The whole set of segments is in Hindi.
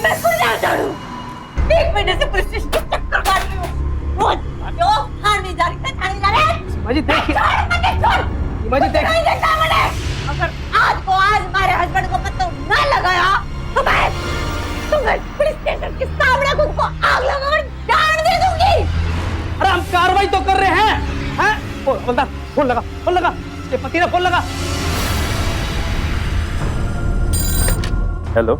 मैं खुद ना जानू। 1 महीने से पुलिस स्टेशन के चक्कर काट रही हूँ। वो जो थाने जा रही है, थाने जा रहे हैं। सीमा जी देखिए, सीमा जी देखिए, देखा मैंने। अगर आज को आज हमारे हस्बैंड को पता न लगाया तो मैं पुलिस स्टेशन के सामने खुद को आग लगाकर जान दे दूंगी। अरे हम कार्रवाई तो कर रहे हैं, हैं? हवलदार फोन लगा, ये पति ने फोन लगा। हेलो,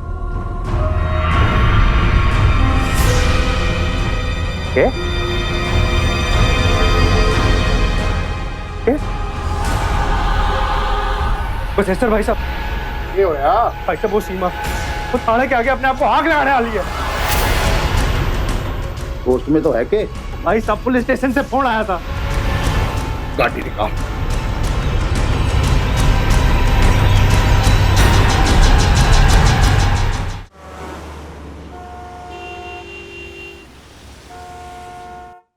क्या बस एस्टर भाई साहब, ये हो रहा भाई साहब वो सीमा वो थाने के आगे अपने आप को आग लगाने वाली है। पोस्ट में तो है के भाई साहब पुलिस स्टेशन से फोन आया था। गाड़ी निकाल।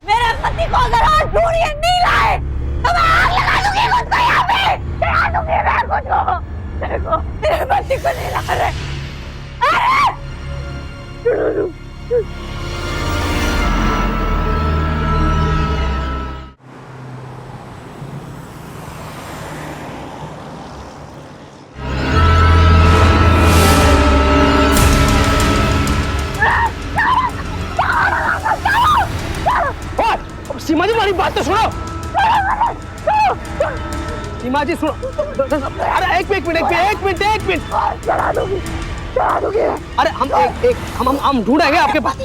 मेरे पति को अगर आज ढूंढिए नहीं लाए तो मैं आग लगा दूंगी खुद को यहाँ पे। जला दूंगी मैं खुद को। देखो मेरे पति को नहीं ला रहे। सीमा जी हमारी बात तो सुनो। सीमा जी सुनो। अरे एक मिनट। चला दूंगी। अरे हम ढूंढेंगे आपके पास।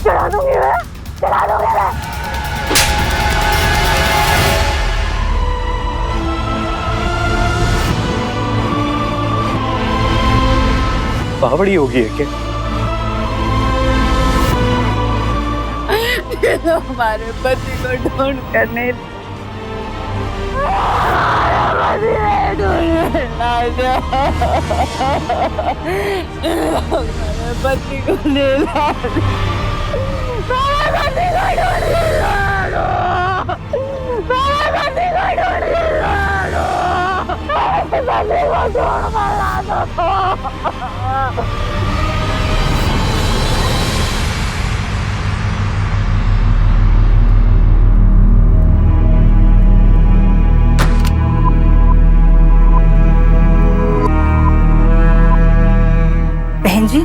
चला दूंगी मैं। बावड़ी होगी है क्या? हमारे पति को ढूंढ करने हमारे पति को ले ला। बहन जी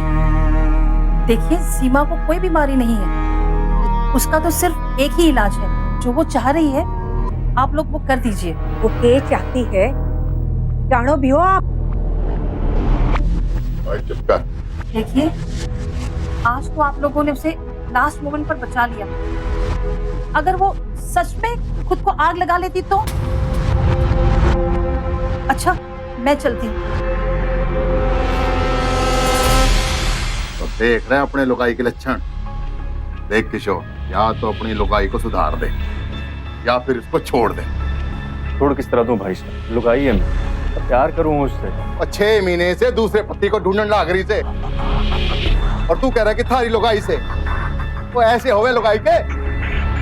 देखिए, सीमा को कोई बीमारी नहीं है। उसका तो सिर्फ एक ही इलाज है। जो वो चाह रही है आप लोग वो कर दीजिए। वो क्या चाहती है जानो भी हो आप। देखिए आज तो आप लोगों ने उसे लास्ट मोमेंट पर बचा लिया। अगर वो सच में खुद को आग लगा लेती तो। अच्छा मैं चलती हूँ। तो देख रहे हैं अपने लुगाई के लक्षण। देख किशोर, या तो अपनी लुगाई को सुधार दे या फिर इसको छोड़ दे। छोड़ किस तरह दूं भाई साहब, लुगाई है मैं, तो प्यार करूं उससे। और 6 महीने से दूसरे पति को ढूंढने लाग रही से, और तू कह रहा है कि थारी लुगाई से। वो ऐसे होवे लुगाई के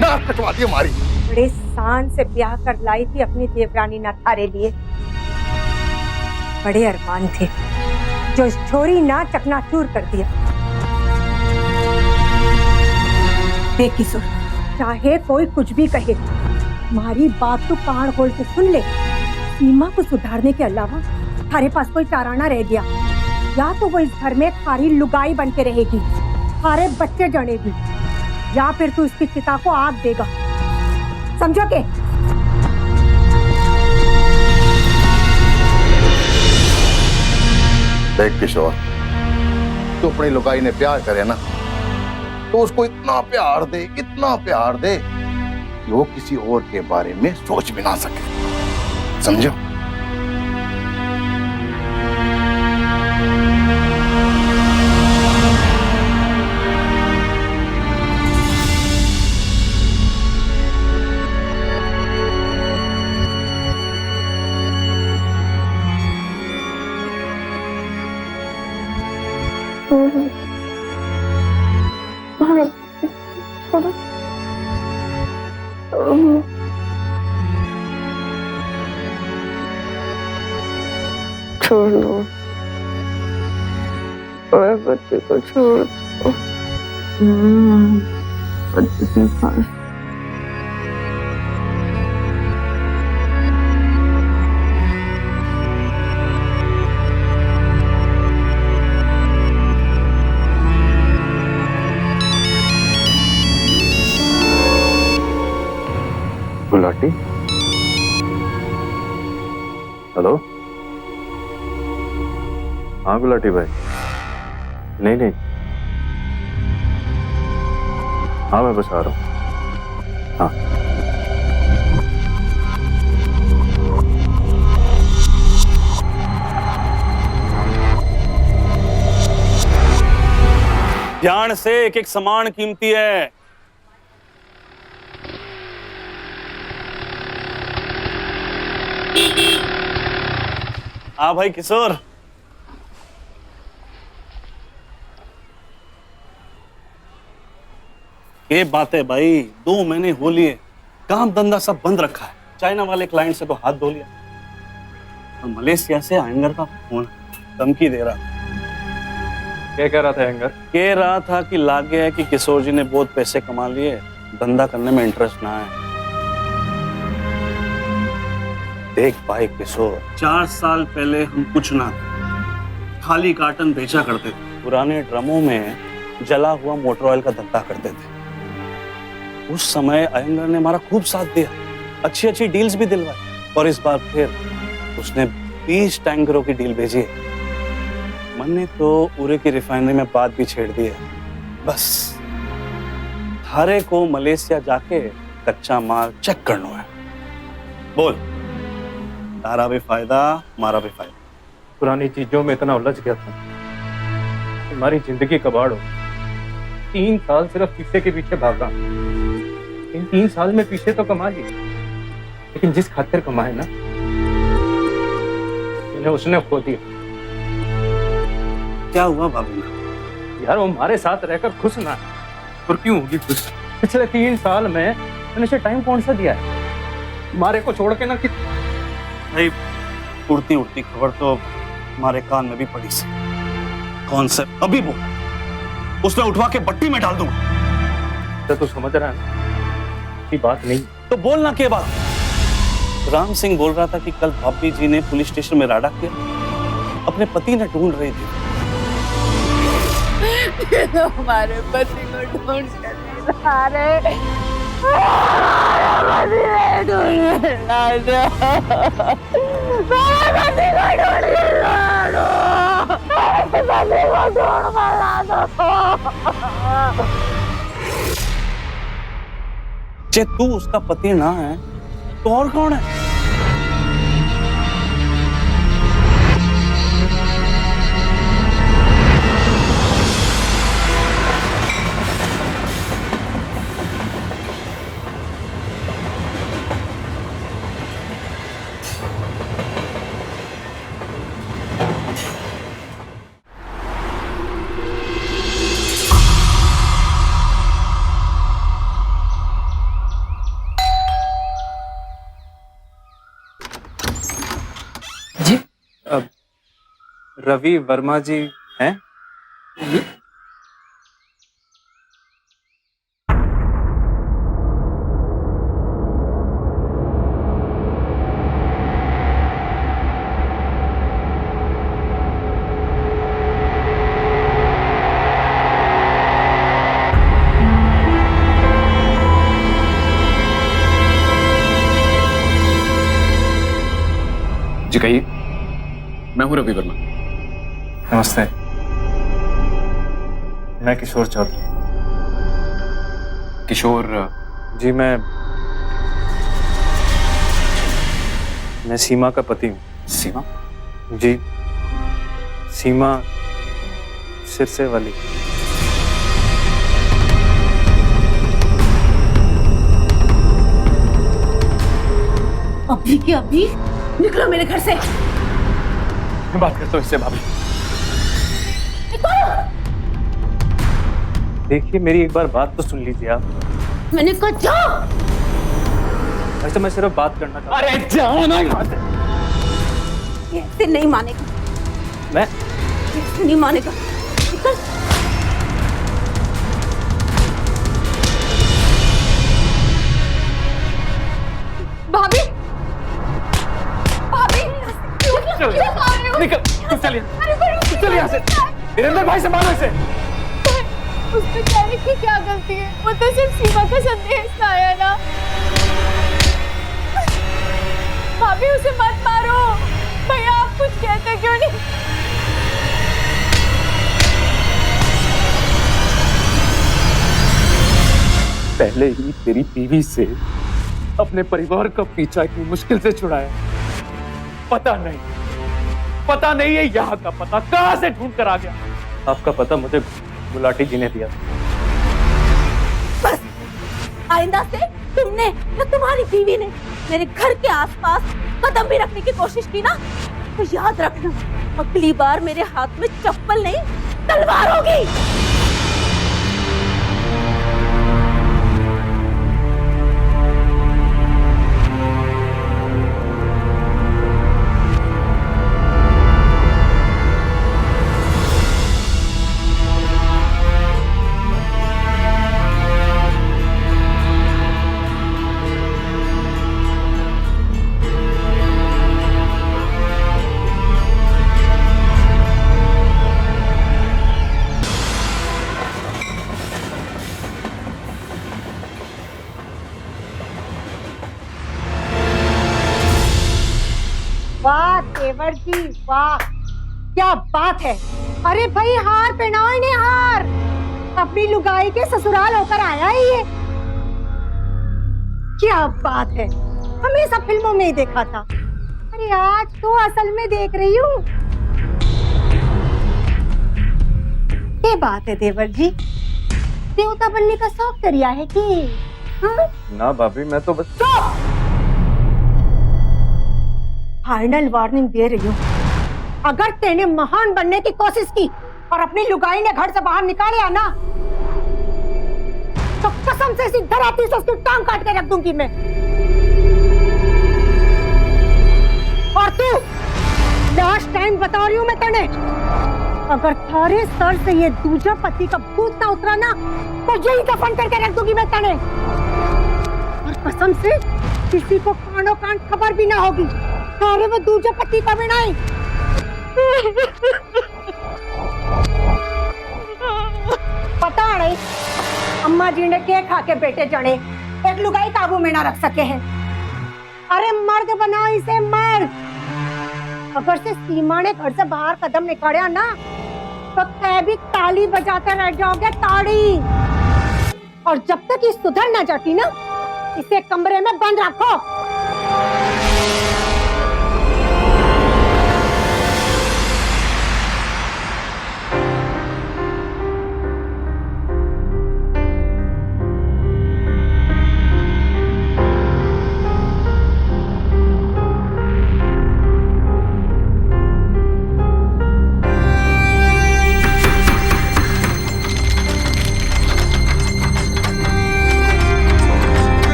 नाक कटवाती हमारी। बड़े शान से ब्याह कर लाई थी अपनी देवरानी ना थारे लिए। बड़े अरमान थे जो इस छोरी ना चकनाचूर कर दिया। देख किशोर, चाहे कोई कुछ भी कहे, हमारी बात तो कान खोल के सुन ले। सीमा को सुधारने के अलावा थारे पास कोई चाराना रह गया। या तो वो इस घर में खारी लुगाई बन के रहेगी, सारे बच्चे जनेगी, या फिर तू इसकी चिता को आग देगा। समझो के? देख किशोर, तू अपनी लुगाई ने प्यार करे ना, तो उसको इतना प्यार दे कि वो किसी और के बारे में सोच भी ना सके। समझो? हमारा छोड़ो छोड़ दो, और बच्चे को छोड़ दो। बच्चे के पास गुलाटी, हेलो। हाँ गुलाटी भाई, नहीं नहीं, हाँ मैं बस आ रहा हूँ। हाँ ध्यान से, एक एक सामान कीमती है। हाँ भाई किशोर, ये बात है भाई, 2 महीने हो लिए, काम धंधा सब बंद रखा है। चाइना वाले क्लाइंट से तो हाथ धो लिया, और मलेशिया से एंगर का फोन धमकी दे रहा था। क्या कह रहा था एंगर? कह रहा था कि लागे है कि किशोर जी ने बहुत पैसे कमा लिए, धंधा करने में इंटरेस्ट ना है। देख भाई किशोर, 4 साल पहले हम कुछ ना थे, खाली कार्टन बेचा करते थे, पुराने ड्रमों में जला हुआ मोटर ऑयल का धंधा करते थे। उस समय अयंगर ने हमारा खूब साथ दिया, अच्छी अच्छी डील्स भी दिलवाई, और इस बार फिर उसने 20 टैंकरों की डील भेजी है। मैंने तो उरे की रिफाइनरी में बात भी छेड़ दी है। बस थारे को मलेशिया जाके कच्चा माल चेक करना है। बोल, तारा भी फायदा, हमारा भी फायदा। पुरानी चीजों में इतना उलझ गया था, हमारी जिंदगी कबाड़ हो। 3 साल सिर्फ पीछे के पीछे भागा। इन 3 साल में पीछे तो कमा लिए, लेकिन जिस खातिर कमाए ना, इन्हें उसने खो दिया। क्या हुआ भाभी? यार वो हमारे साथ रहकर खुश ना है, और क्यों होगी खुश? पिछले 3 साल में मैंने उसे टाइम कौन सा दिया है? हमारे को छोड़ के ना कि भाई उड़ती उड़ती खबर तो हमारे कान में भी पड़ी सी। कौन से? अभी बोल, उसने उठवा के भट्टी में डाल दूंगा। तो तू समझ रहा है की बात नहीं। तो बोलना क्या बात? राम सिंह बोल रहा था कि कल भाभी जी ने पुलिस स्टेशन में राडा किया, अपने पति ने ढूंढ रही थी। तो हमारे पति को ढूंढ रहे, जे तू उसका पति ना है तो और कौन है? रवि वर्मा जी हैं? जी कहिए। मैं हूं रवि वर्मा। नमस्ते, मैं किशोर चौधरी। किशोर जी, मैं सीमा का पति हूँ। सीमा? जी, सीमा सिरसे वाली। अभी के अभी निकलो मेरे घर से। मैं बात करता हूँ इससे भाभी। देखिए मेरी एक बार बात तो सुन लीजिए आप। मैंने कहा जाओ। वैसे मैं सिर्फ बात करना चाहता अरे जाओ ना यहाँ से। ये ऐसे नहीं मानेगा, मैं ऐसे नहीं मानेगा। निकल। भाभी, भाभी, क्यों मार रहे हो? निकल, तू चल यहाँ। अरे पर चल यहाँ से। वीरेंद्र भाई संभालो इसे। उस बेचारे की क्या गलती है? वो तो सिर्फ सीमा का संदेश लाया ना। भाभी उसे मत मारो। भैया आप कुछ कहते क्यों नहीं? पहले ही तेरी बीवी से अपने परिवार का पीछा इतनी मुश्किल से छुड़ाया। पता नहीं है यहाँ का पता कहाँ से ढूंढ कर आ गया। आपका पता मुझे गुलाटी जी ने दिया। बस आइंदा से तुमने या तुम्हारी बीवी ने मेरे घर के आसपास कदम भी रखने की कोशिश की ना, तो याद रखना अगली बार मेरे हाथ में चप्पल नहीं तलवार होगी। वाह देवर जी वाह, क्या बात है। अरे भाई हार पहनाओ इन्हें, हार। अपनी लुगाई के ससुराल होकर आया है ये। क्या बात है, हमेशा फिल्मों में ही देखा था। अरे आज तो असल में देख रही हूँ। ये बात है देवर जी, देवता बनने का शौक दरिया है कि? हाँ? ना भाभी मैं तो बस फाइनल वार्निंग दे रही हूँ, अगर तेने महान बनने की कोशिश की और अपनी लुगाई ने घर से बाहर निकाला ना, तो कसम से इसी धराती से उसकी टांग काट के रख दूंगी मैं। और तू, लास्ट टाइम बता रही हूँ मैं तेने, अगर थारे सर से ये दूजा पति का भूत ना उतरा ना, तो यही दफन करके रख दूंगी मैं तेने। और कसम से किसी को कानो कान खबर भी ना होगी, अरे वो दूजा पति का भी नहीं। पता नहीं अम्मा जी ने क्या खा के बेटे जड़े एक लुगाई काबू में ना रख सके हैं। अरे मर्द बनाओ इसे मर्द। अगर से सीमा ने घर से बाहर कदम निकाला ना, तो तय भी ताली बजाते रह जाओगे, ताड़ी। और जब तक ये सुधर ना जाती ना, इसे कमरे में बंद रखो।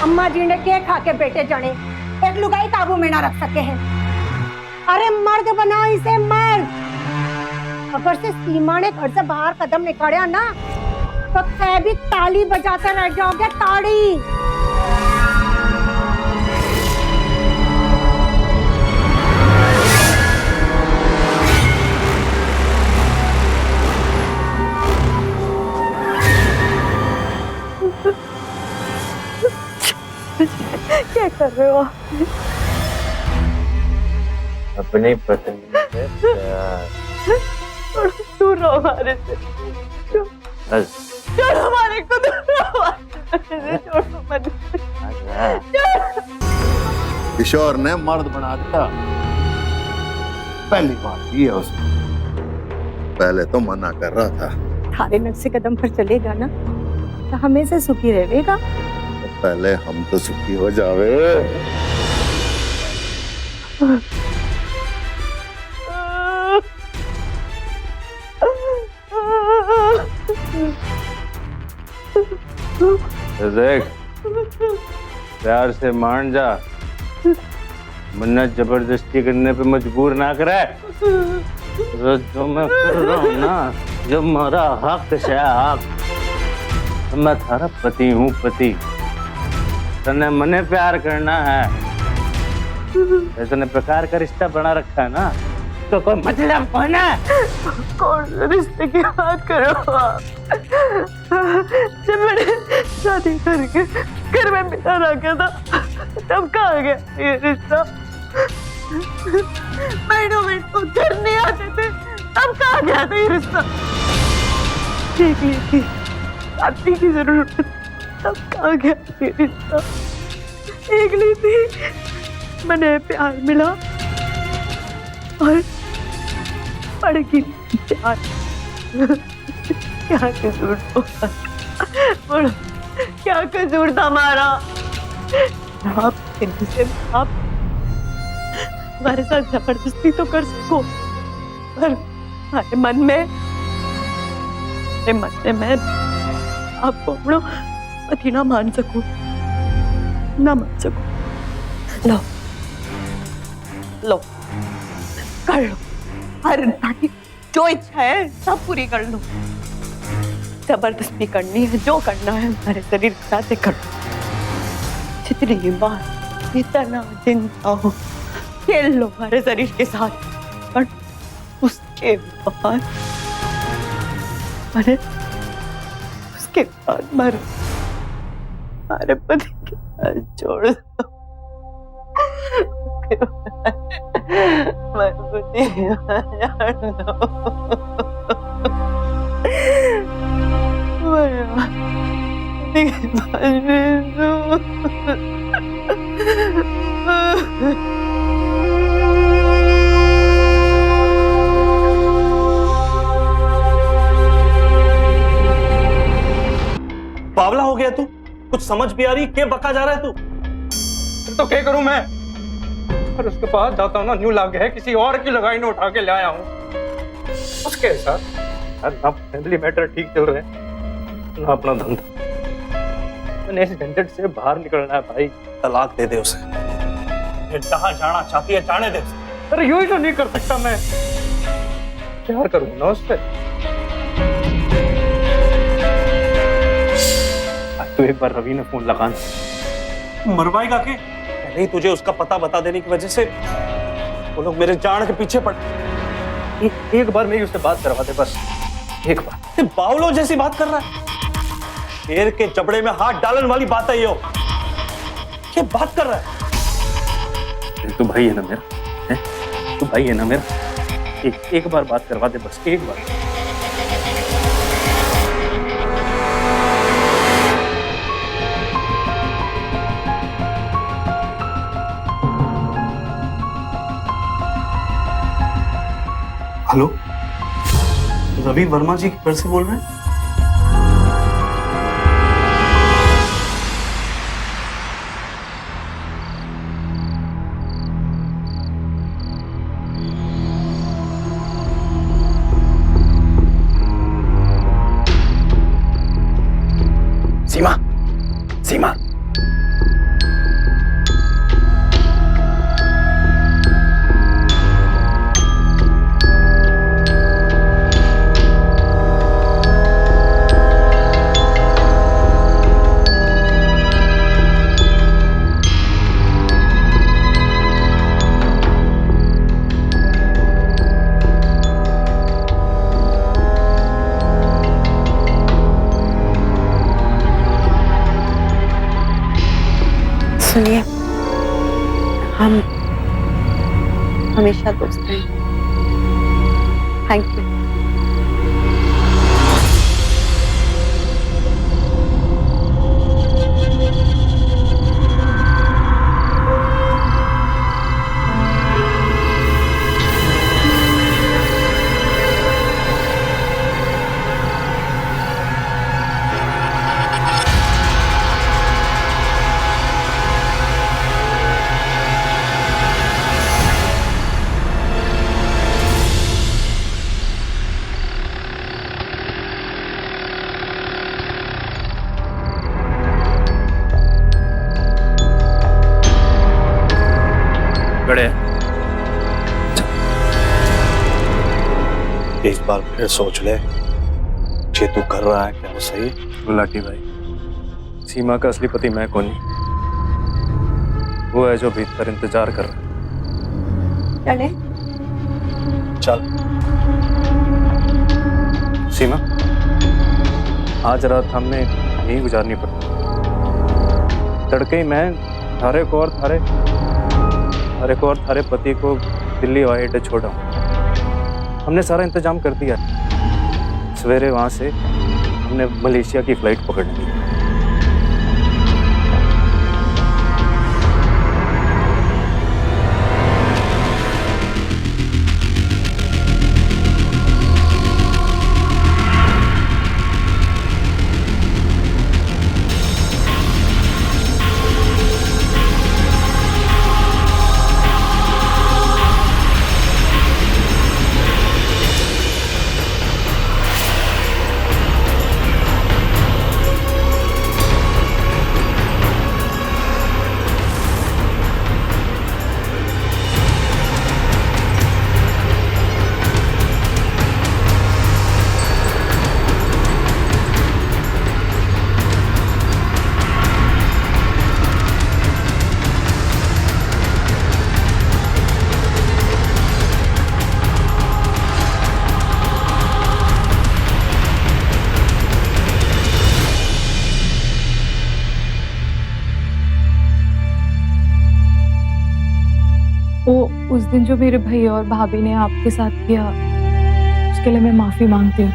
अम्मा जी ने के खा के बेटे जाने एक लुगाई काबू में ना रख सके हैं। अरे मर्द बना इसे मर्द। अगर से सीमा ने घर से बाहर कदम निकाला ना तो तै भी ताली बजाते रह जाओगे, ताड़ी। क्या कर रहे हो? अपनी पत्नी से प्यार। दूर रहो हमारे से। बस छोड़ो हमारे को, दूर रहो। छोड़ो मत। किशोर ने मर्द बना दिया। पहली बात की है उसने। पहले तो मना कर रहा था। थारे नक्शे कदम पर चलेगा ना तो हमेशा सुखी रहेगा। तो पहले हम तो सुखी हो जावे। देख, प्यार से मान जा, मन्नत जबरदस्ती करने पे मजबूर ना करे। जो मैं कर रहा हूँ ना, जो मेरा हक है हक, तो मैं थारा पति हूँ पति। तने मने प्यार करना है, तने प्रकार का रिश्ता बना रखा है ना, तो कोई मतलब कौन है? कौन से रिश्ते की बात करो आप? जब मैंने शादी करके घर में बिता रखा था तब कहाँ गया ये रिश्ता? महीनों में तो घर नहीं आते थे तब कहाँ गया था ये रिश्ता? देख ली थी शादी की जरूरत तब कहाँ गया ये रिश्ता? देख ली थी मैंने प्यार मिला और पड़ गई प्यार। क्या कसूर था? बोलो क्या कसूर था हमारा? आप हमारे साथ जबरदस्ती तो कर सको, पर हमारे मन में मैं आपको अपना पति ना मान सकूं, ना मान सकूं। लो लो कर लो, हर ताकि जो इच्छा है सब पूरी कर लो। जबरदस्ती करनी है, जो करना है हमारे शरीर के साथ कर लो। जितनी बार इतना दिन चाहो खेल लो हमारे शरीर के साथ, पर उसके बाद उसके बाद मरो, हमारे पति के साथ छोड़ दो। बावला हो गया तू? कुछ समझ भी आ रही? क्या बका जा रहा है तू? तो क्या करूं मैं? पर उसके पास जाता हूँ ना, न्यू लाग है, किसी और की लगाई ने उठा के ले आया हूँ। उसके साथ ना फैमिली मैटर ठीक चल रहे हैं, ना अपना धंधा। मैंने इस झंझट से बाहर निकलना है भाई। तलाक दे दे उसे। जहाँ जाना चाहती है जाने दे उसे। अरे यूं ही तो नहीं कर सकता मैं, प्यार करूँ ना उससे। तो एक बार रवि ने फोन लगाना। मरवाएगा के? पहले ही तुझे उसका पता बता देने की वजह से वो लोग मेरे जान के पीछे पड़। एक बार मेरी उससे बात करवा दे बस, एक बार। बावलों जैसी बात कर रहा है। शेर के जबड़े में हाथ डालने वाली बात है ये बात कर रहा है। तू भाई है ना मेरा, है? तू भाई है ना मेरा। एक बार बात करवा दे बस, एक बार। हेलो, रवि वर्मा जी घर से बोल रहे हैं? सीमा, सीमा, सुनिए, हम हमेशा दोस्त हैं। Thank you. गड़े एक बार फिर सोच ले, जे तू कर रहा है क्या वो सही? गुलाटी भाई, सीमा का असली पति मैं कौन नहीं, वो है जो भीतर इंतजार कर रहा है। चले। चल। सीमा, आज रात हमने यही गुजारनी पड़ी। तड़के ही मैं थारे को और थारे पति को दिल्ली हवाई अड्डे छोड़ा हूँ। हमने सारा इंतजाम कर दिया। सवेरे वहां से हमने मलेशिया की फ्लाइट पकड़नी है। उस दिन जो मेरे भैया और भाभी ने आपके साथ किया, उसके लिए मैं माफी मांगती हूँ।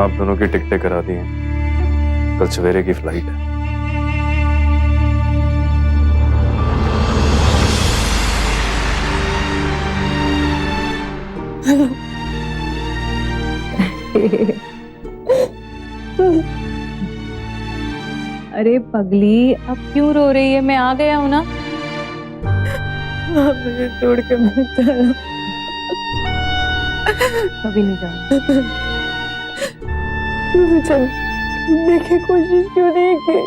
आप दोनों की टिकटें करा दी हैं, कल सवेरे की फ्लाइट है। अरे पगली, अब क्यों रो रही है? मैं आ गया हूँ ना। मुझे छोड़ के मत जाना। कभी नहीं जाऊंगी। चल, देखने की कोशिश क्यों नहीं की?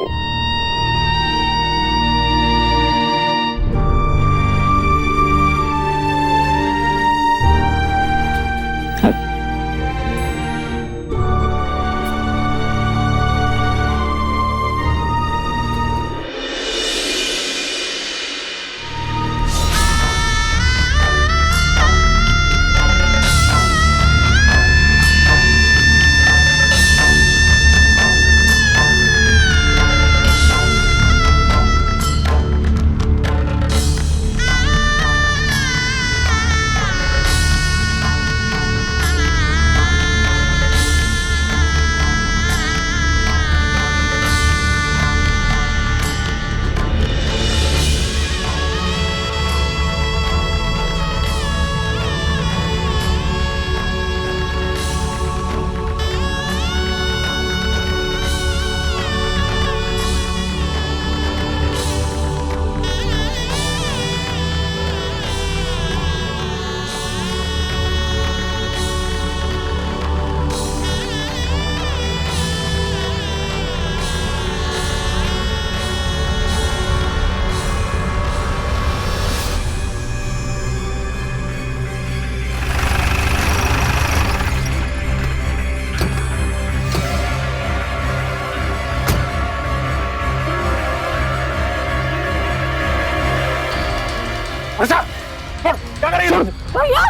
क्या कर रही है? भैया,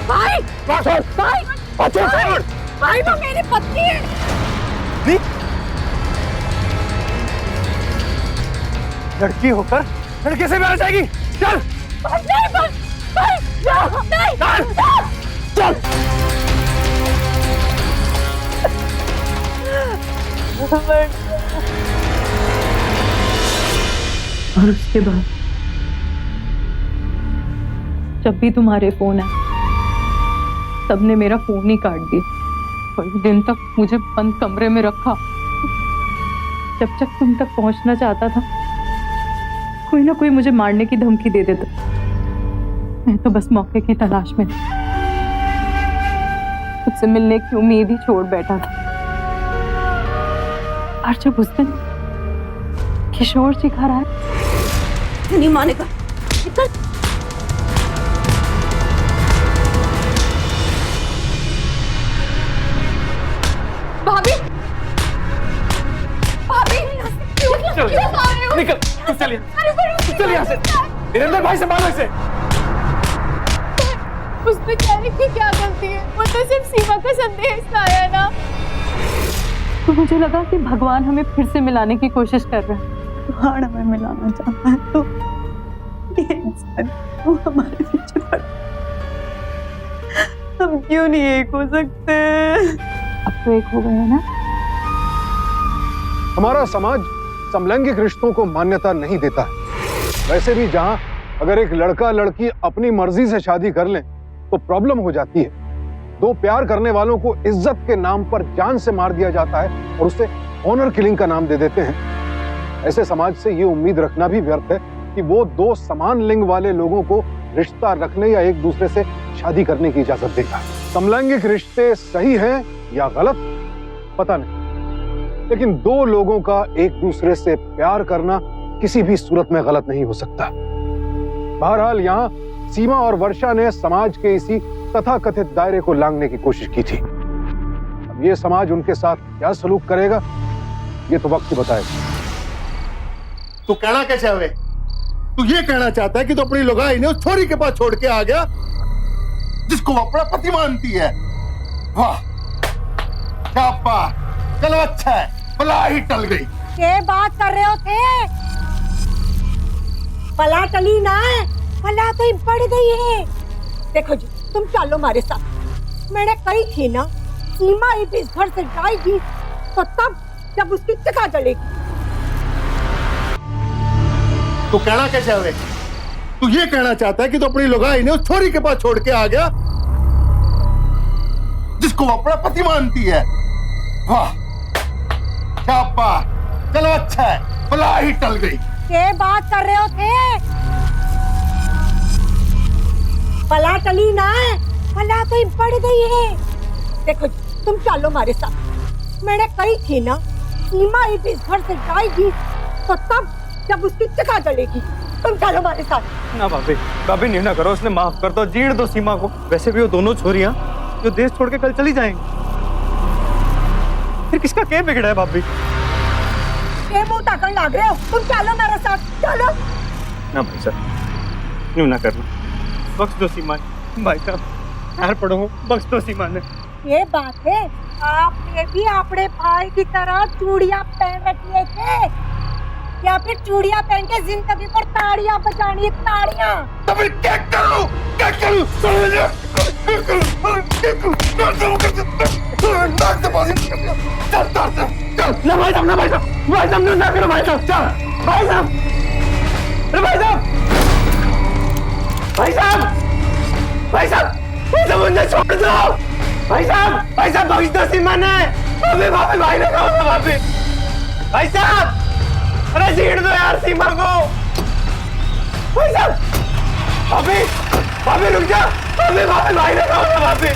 भाई, भाई, भाई, भाई, वो मेरी पत्नी है। लड़की होकर लड़के से प्यार जाएगी? चल चल। और उसके बाद जब भी तुम्हारे फोन आए सबने मेरा फोन ही काट दिया। कई दिन तक मुझे बंद कमरे में रखा। जब तक तुम तक पहुंचना चाहता था कोई ना कोई मुझे मारने की धमकी दे देता। मैं तो बस मौके की तलाश में तुझसे मिलने की उम्मीद ही छोड़ बैठा था। और जब उस दिन किशोर जी घर आए नहीं मानेगा। भाभी भाभी क्यों मार रहे हो? निकल, तू चल यहाँ से। वीरेंद्र भाई संभालो इसे। उस बेचारे की क्या गलती है? वो तो सिर्फ सीमा का संदेश लाया ना। तो मुझे लगा कि भगवान हमें फिर से मिलाने की कोशिश कर रहा है। भगवान हमें मिलाना चाहता है तो ये इंसान वो हमारे पीछे पड़ा। हम क्यों नहीं एक हो सकते? अब तो एक हो गए ना। हमारा समाज समलैंगिक रिश्तों को मान्यता नहीं देता है। वैसे भी जहां अगर एक लड़का लड़की अपनी मर्जी से शादी कर लें तो प्रॉब्लम हो जाती है। दो प्यार करने वालों को इज्जत के नाम पर जान से मार दिया जाता है और उसे ऑनर किलिंग का नाम दे देते हैं। ऐसे समाज से ये उम्मीद रखना भी व्यर्थ है कि वो दो समान लिंग वाले लोगों को रिश्ता रखने या एक दूसरे से शादी करने की इजाजत देगा। समलैंगिक रिश्ते सही हैं या गलत पता नहीं, लेकिन दो लोगों का एक दूसरे से प्यार करना किसी भी सूरत में गलत नहीं हो सकता। बहरहाल यहाँ सीमा और वर्षा ने समाज के इसी तथाकथित दायरे को लांघने की कोशिश की थी। अब ये समाज उनके साथ क्या सलूक करेगा ये तो वक्त ही बताएगा। तू कहना क्या चाहे? तू ये कहना चाहता है कि तू अपनी लुगाई ने उस छोरी के पास छोड़ के आ गया जिसको वो अपना पति मानती है? वाह क्या बात। चलो अच्छा है, भला ही टल गई। ये बात कर रहे हो थे? भला टली ना है, भला तो बढ़ गई है। देखो जी तुम चलो हमारे साथ। मैंने कही थी ना सीमा इस घर से जाएगी तो तब जब उसकी चिता जलेगी। तू कहना क्या चाहे? तू ये कहना चाहता है कि तू अपनी लुगाई ने उस छोरी के पास छोड़ के आ गया जिसको वो अपना पति मानती है? वाह क्या बात। चलो अच्छा है, भला ही टल गई। ये बात कर रहे हो थे? भला टली ना है, भला तो बढ़ गई है। देखो जी तुम चलो हमारे साथ। मैंने कही थी ना सीमा इस घर से जाएगी तो तब जब उसकी चिता जलेगी। तुम चलो हमारे साथ। ना भाभी, भाभी नहीं ना करो, उसने माफ कर दो, जीण दो सीमा को। वैसे भी वो दोनों छोरियां जो देश छोड़ के कल चली जाएंगी, फिर किसका क्या बिगड़ा है भाभी? ये मुंह ताकन लग रहे हो। तुम चलो मेरे साथ, चलो। ना भाई साहब यूं ना करना, बख्श दो सीमा ने। भाई साहब यार पढ़ो, बख्श दो सीमा ने। ये बात है, आपने भी अपने भाई की तरह चूड़ियां पहन रखी है थे या फिर चूड़ियां पहन के जिंदगी पर ताड़ियां बजानी है? ताड़ियां तो फिर क्या करूं? क्या करूं? ना भाई साहब, ना भाई साहब, भाई साहब ना करो भाई साहब। चल भाई साहब, अरे भाई साहब, भाई साहब, भाई साहब, भाई साहब मुझे छोड़ दो। भाई साहब, भाई साहब बख्श दो सीमा ने। भाभी भाभी भाई ने कहा था भाभी। भाई साहब अरे जीण दो यार सीमा को। भाई साहब, भाभी भाभी रुक जा। भाभी भाभी भाई ने कहा था भाभी।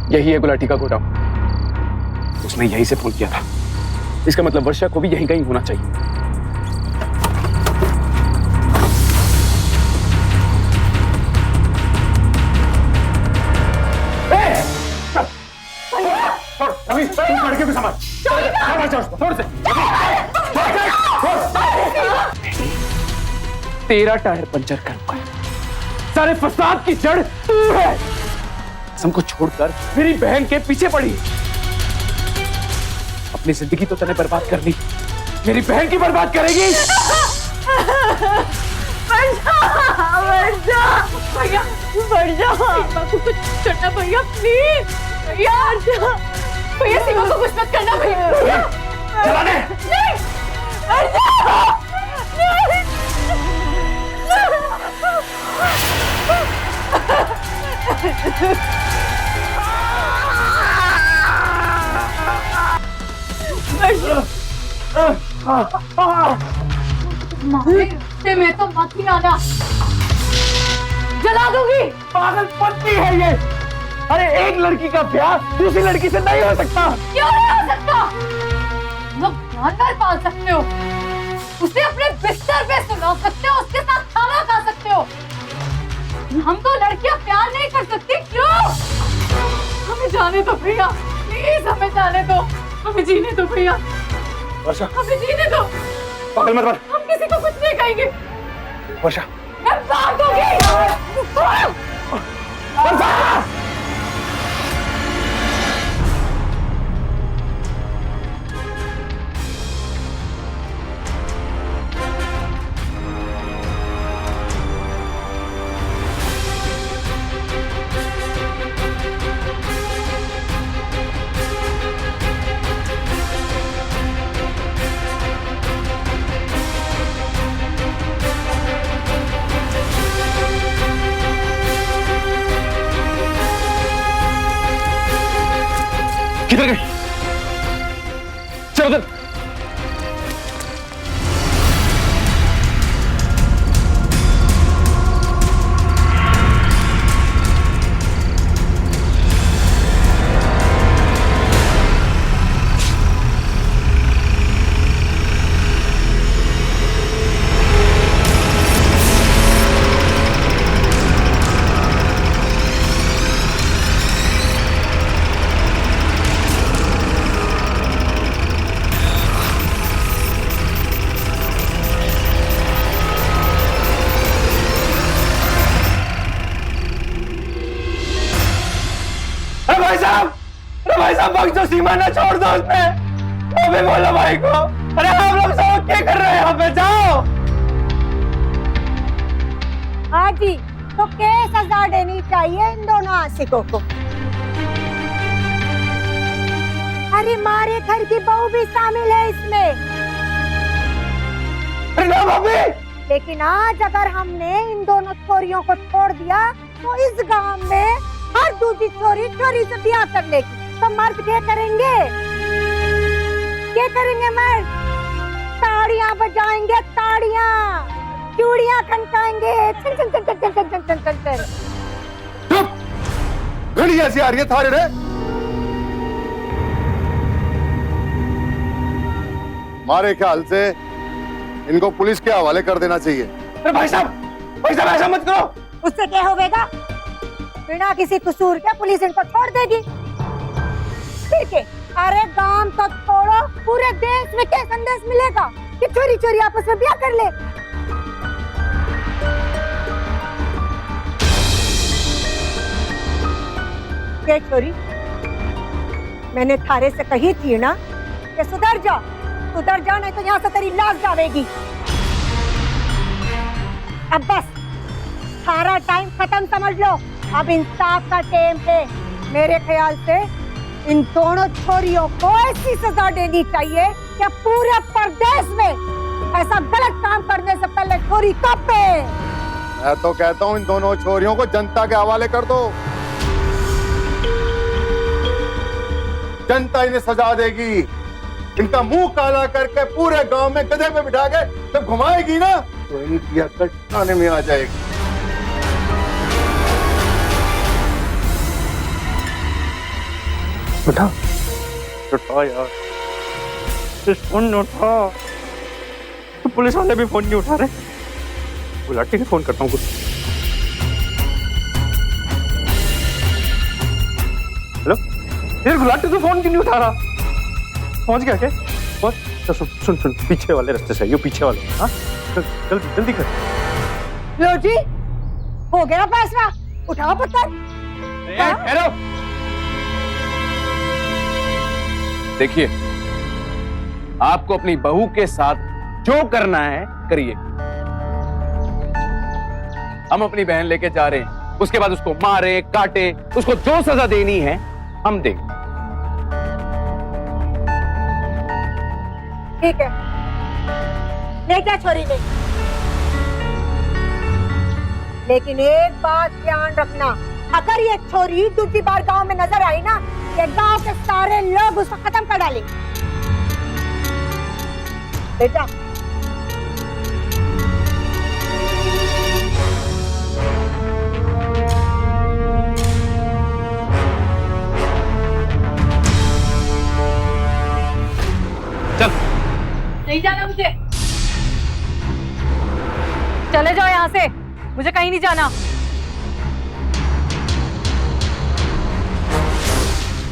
यही है गुलाटी का गोडाउन। उसने यहीं से फोन किया था। इसका मतलब वर्षा को भी यहीं कहीं होना चाहिए। लड़के को समझ तेरा टायर पंचर करूंगा। सारे फसाद की जड़ तू है। हमको छोड़कर मेरी बहन के पीछे पड़ी। अपनी जिंदगी तो तने बर्बाद कर ली, मेरी बहन की बर्बाद करेगी। भैया मर जा, सीमा को कुछ करना भैया, प्लीज भैया। भैया सीमा को कुछ मत करना भैया। चला दे। नहीं मर जा। मैं तो मत ही आना, जला दूंगी। पागलपंती है ये। अरे एक लड़की का ब्याह दूसरी लड़की से नहीं हो सकता। क्यों नहीं हो सकता? लोग जानवर पाल सकते हो, उसे अपने बिस्तर पे सुला सकते हो, उसके साथ खाना खा सकते हो। हम तो लड़कियां प्यार नहीं कर सकती, क्यों? हमें जाने दो भैया, प्लीज हमें जाने दो, हमें जीने दो भैया, वर्षा हमें जीने दो। पागल मत बन। हम किसी को कुछ नहीं कहेंगे। वर्षा मैं मार दूंगी। वर्षा किधर गई? चल उधर। भाई साहब बख्श दो, सीमा ना छोड़ दो उसमें। अबे बोलो भाई को। अरे हम लोग सब क्या कर रहे हैं यहाँ पे? जाओ। हाँ जी, तो क्या सजा देनी चाहिए इन दोनों आशिकों को? अरे मारे घर की बहू भी शामिल है इसमें। अरे ना भाभी। लेकिन आज अगर हमने इन दोनों छोरियों को छोड़ दिया तो इस गांव में हर दूसरी छोरी छोरी से ब्याह कर लेगी। तो मर्द क्या करेंगे? क्या करेंगे मर्द? ताड़ियां बजाएंगे, ताड़ियां, चूड़ियां खनकाएंगे। चल चल चल चल चल चल चल चल चल। चुप! घड़ी ऐसी आ रही है थारे रे। हमारे ख्याल से इनको पुलिस के हवाले कर देना चाहिए। अरे भाई साहब ऐसा मत करो। उससे क्या होगा? बिना किसी कसूर के पुलिस इनको छोड़ देगी। फिर के? अरे गांव तो छोड़ो, पूरे देश में क्या संदेश मिलेगा कि चोरी चोरी आपस में ब्याह कर ले। क्या चोरी? मैंने थारे से कही थी ना कि सुधर जा नहीं तो यहाँ से तेरी लाश जावेगी। अब बस सारा टाइम खत्म समझ लो। अब इंसाफ का टाइम है। मेरे ख्याल से इन दोनों छोरियों को ऐसी सजा देनी चाहिए कि पूरे प्रदेश में ऐसा गलत काम करने से पहले छोरी कांपे। मैं तो कहता हूँ इन दोनों छोरियों को जनता के हवाले कर दो। जनता इन्हें सजा देगी। इनका मुंह काला करके पूरे गांव में गधे पे बिठा के जब घुमाएगी ना तो इनकी अकल ठिकाने में आ जाएगी। उठा यार, फोन उठा। तो पुलिस वाले भी फोन नहीं उठा रहे। गुलाटी से फोन करता हूँ कुछ। हेलो यार, गुलाटी तो फोन क्यों नहीं उठा रहा? पहुंच गया क्या? पहुंच। तो सुन सुन, पीछे वाले रास्ते से, ये पीछे वाले। हाँ जल्दी जल्दी कर। लो जी, हो गया फैसला, उठाओ पत्थर। ठहरो। देखिए, आपको अपनी बहू के साथ जो करना है करिए। हम अपनी बहन लेके जा रहे हैं, उसके बाद उसको मारे काटे, उसको जो सजा देनी है हम देंगे। ठीक है, ले क्या छोरी ले, लेकिन एक बात ध्यान रखना, अगर ये छोरी दूसरी बार गांव में नजर आई ना, ये गांव के सारे लोग उसको खत्म कर डालेंगे। बेटा चल। नहीं जाना मुझे, चले जाओ यहाँ से, मुझे कहीं नहीं जाना।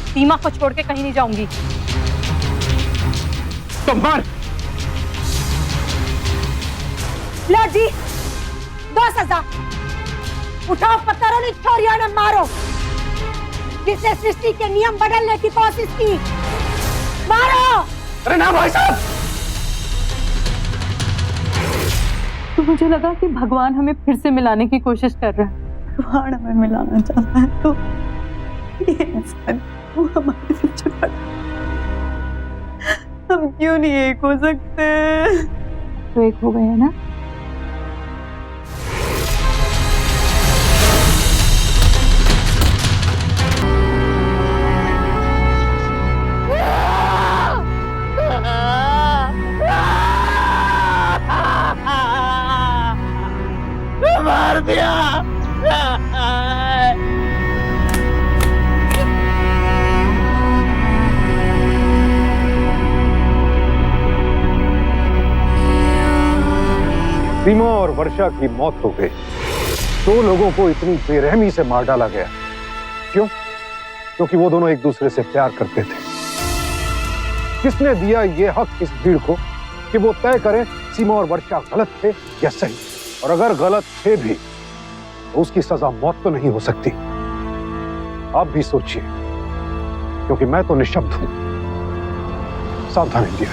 सीमा को छोड़ के कहीं नहीं जाऊंगी। तो मार। लो जी, 2 सजा, उठाओ पत्थर और इस छोरियों ने मारो जिसने सृष्टि के नियम बदलने की कोशिश की, मारो। अरे ना भाई साहब। तो मुझे लगा कि भगवान हमें फिर से मिलाने की कोशिश कर रहा है। भगवान हमें मिलाना चाहता है तो ये इंसान वो हमारे पीछे पड़ा। हम क्यों नहीं एक हो सकते? तो एक हो गए है ना। मार दिया। सीमा और वर्षा की मौत हो गई। 2 लोगों को इतनी बेरहमी से मार डाला गया। क्यों? क्योंकि वो दोनों एक दूसरे से प्यार करते थे। किसने दिया ये हक इस भीड़ को कि वो तय करें सीमा और वर्षा गलत थे या सही? और अगर गलत थे भी तो उसकी सजा मौत तो नहीं हो सकती। आप भी सोचिए, क्योंकि मैं तो निशब्द हूं। सावधान इंडिया।